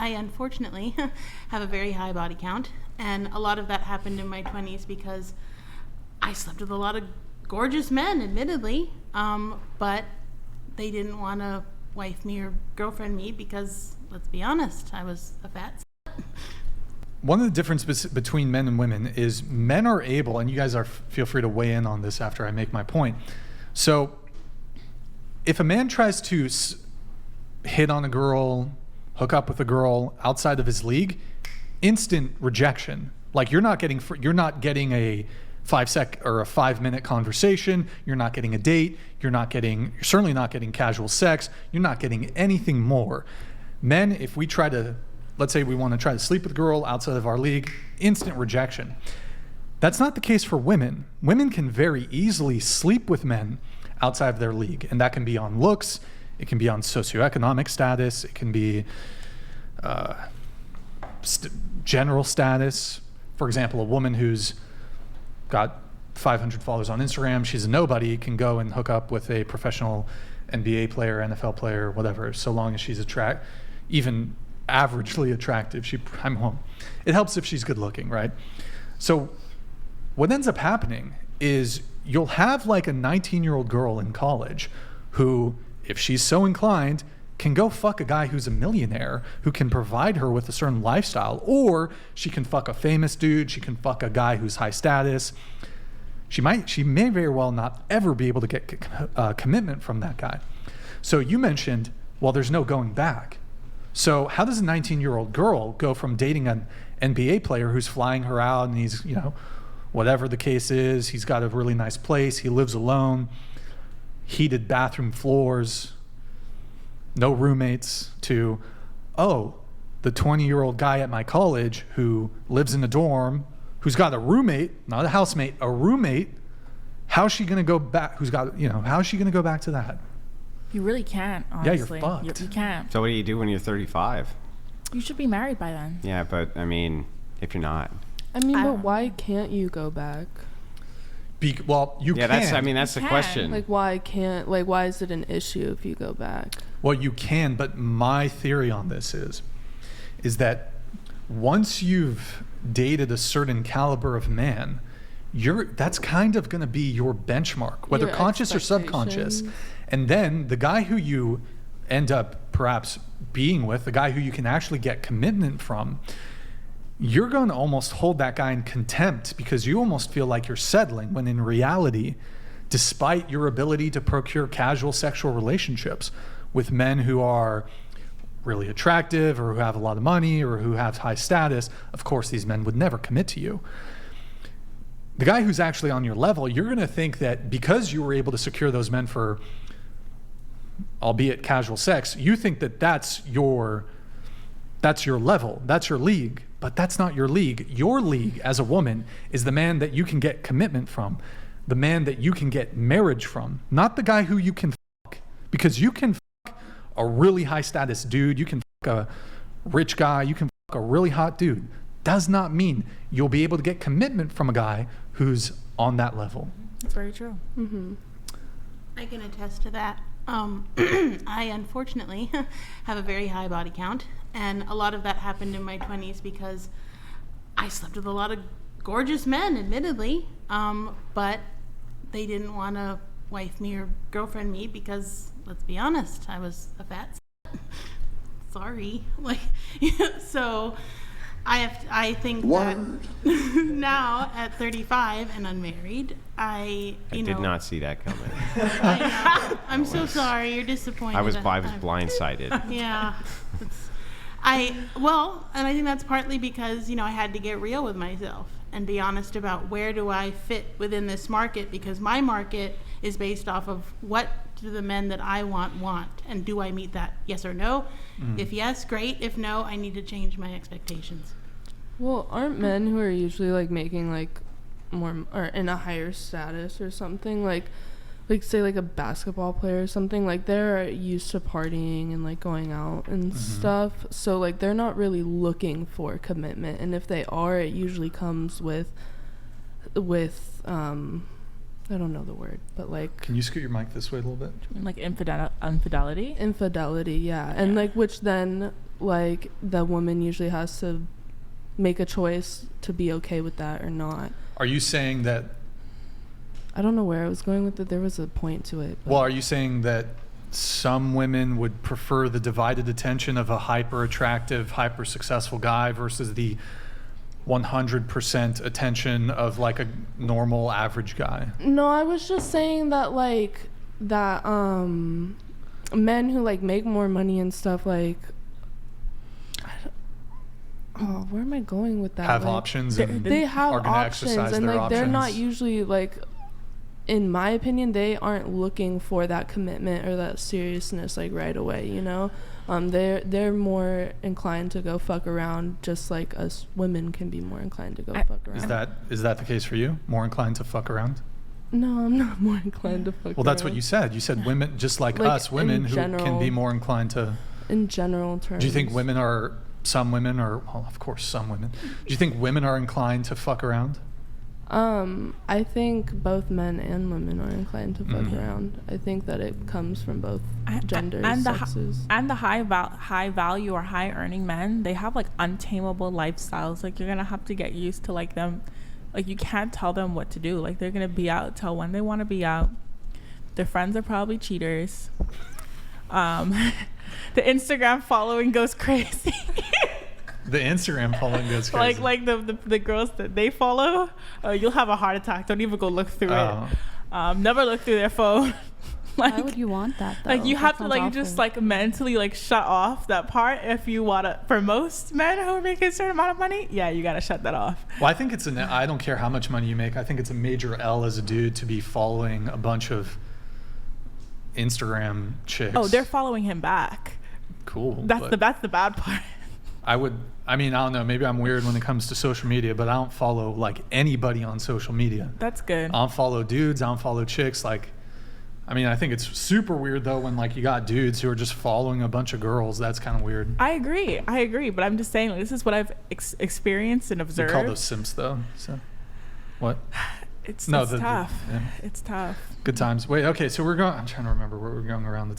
I unfortunately have a very high body count, and a lot of that happened in my 20s because I slept with a lot of gorgeous men, admittedly, but they didn't want to wife me or girlfriend me because, let's be honest, I was a fat. One of the differences between men and women is men are able, and you guys feel free to weigh in on this after I make my point. So if a man tries to hit on a girl, hook up with a girl outside of his league, instant rejection. Like you're not getting a 5-minute conversation. You're not getting a date. You're certainly not getting casual sex. You're not getting anything more. Men, if we let's say we want to try to sleep with a girl outside of our league, instant rejection. That's not the case for women. Women can very easily sleep with men outside of their league, and that can be on looks, it can be on socioeconomic status, it can be general status. For example, a woman who's got 500 followers on Instagram, she's a nobody, can go and hook up with a professional NBA player, NFL player, whatever, so long as she's even averagely attractive. It helps if she's good looking, right? So what ends up happening is you'll have like a 19-year-old girl in college who, if she's so inclined, can go fuck a guy who's a millionaire who can provide her with a certain lifestyle, or she can fuck a famous dude, she can fuck a guy who's high status. She may very well not ever be able to get commitment from that guy. So you mentioned, well, there's no going back. So how does a 19-year-old girl go from dating an NBA player who's flying her out and he's, whatever the case is, he's got a really nice place, he lives alone, heated bathroom floors, no roommates, to, the 20-year-old guy at my college who lives in a dorm, who's got a roommate, not a housemate, a roommate. How's she going to go back? How's she going to go back to that? You really can't, honestly. Yeah, you're fucked. You can't. So what do you do when you're 35? You should be married by then. Yeah, but if you're not. But why can't you go back? You can. That's the question. Why is it an issue if you go back? Well, you can, but my theory on this is that once you've dated a certain caliber of man, that's kind of going to be your benchmark, whether conscious or subconscious. And then the guy who you end up perhaps being with, the guy who you can actually get commitment from, you're going to almost hold that guy in contempt because you almost feel like you're settling, when in reality, despite your ability to procure casual sexual relationships with men who are really attractive or who have a lot of money or who have high status, of course these men would never commit to you. The guy who's actually on your level, you're going to think that because you were able to secure those men for, albeit casual sex, you think that that's your level, that's your league. But that's not your league. Your league as a woman is the man that you can get commitment from, the man that you can get marriage from, not the guy who you can fuck. Because you can fuck a really high status dude, you can fuck a rich guy, you can fuck a really hot dude. Does not mean you'll be able to get commitment from a guy who's on that level. That's very true. Mm-hmm. I can attest to that. I unfortunately have a very high body count, and a lot of that happened in my 20s because I slept with a lot of gorgeous men, admittedly, but they didn't want to wife me or girlfriend me because, let's be honest, I was a fat sorry. So I think that now at 35 and unmarried, I did not see that coming. I'm so sorry. You're disappointed. I was blindsided. Yeah. And I think that's partly because, I had to get real with myself and be honest about where do I fit within this market, because my market is based off of what do the men that I want, and do I meet that, yes or no? If yes, great. If no, I need to change my expectations. Well, aren't men who are usually making more or in a higher status or something, like say a basketball player or something, they're used to partying and going out and stuff, so they're not really looking for commitment, and if they are, it usually comes with I don't know the word, but Can you scoot your mic this way a little bit? Infidelity? Infidelity, yeah. And which then like the woman usually has to make a choice to be okay with that or not. Are you saying that? I don't know where I was going with it. There was a point to it. but- Well, are you saying that some women would prefer the divided attention of a hyper attractive, hyper successful guy versus the 100% attention of like a normal average guy? No, I was just saying that like that men who like make more money and stuff like where am I going with that? Have Like, options and they have are going to options exercise and their like they're not options. usually like, in my opinion, they aren't looking for that commitment or that seriousness like right away, you know. They're more inclined to go fuck around, just like us women can be more inclined to go fuck around. Is that the case for you? More inclined to fuck around? No, I'm not more inclined to fuck around. Well, that's what you said. You said women, just like Like, us women, in who can general. be more inclined to. In general terms. Do you think some women are, well, of course, some women. Do you think women are inclined to fuck around? I think both men and women are inclined to fuck Mhm. around. I think that it comes from both genders, and the sexes. and the high value or high earning men, they have like untamable lifestyles. Like you're gonna have to get used to like them. Like you can't tell them what to do. Like they're gonna be out till when they want to be out. Their friends are probably cheaters. The Instagram following goes crazy. The Instagram following goes crazy. like the girls that they follow, you'll have a heart attack. Don't even go look through Oh. it. Never look through their phone. Why would you want that though? Like you That have to sounds like just awful. like mentally like shut off that part if you wanna. For most men who make a certain amount of money, yeah, you gotta shut that off. Well, I think I don't care how much money you make. I think it's a major L as a dude to be following a bunch of Instagram chicks. Oh, they're following him back. cool. That's but the bad part. I don't know. Maybe I'm weird when it comes to social media, but I don't follow like anybody on social media. That's good. I don't follow dudes. I don't follow chicks. Like, I think it's super weird though when like you got dudes who are just following a bunch of girls. That's kind of weird. I agree. But I'm just saying, like, this is what I've experienced and We observed. call those simps though. So, what? It's No, tough. yeah. It's tough. Good times. Wait. Okay. So I'm trying to remember where we're going around the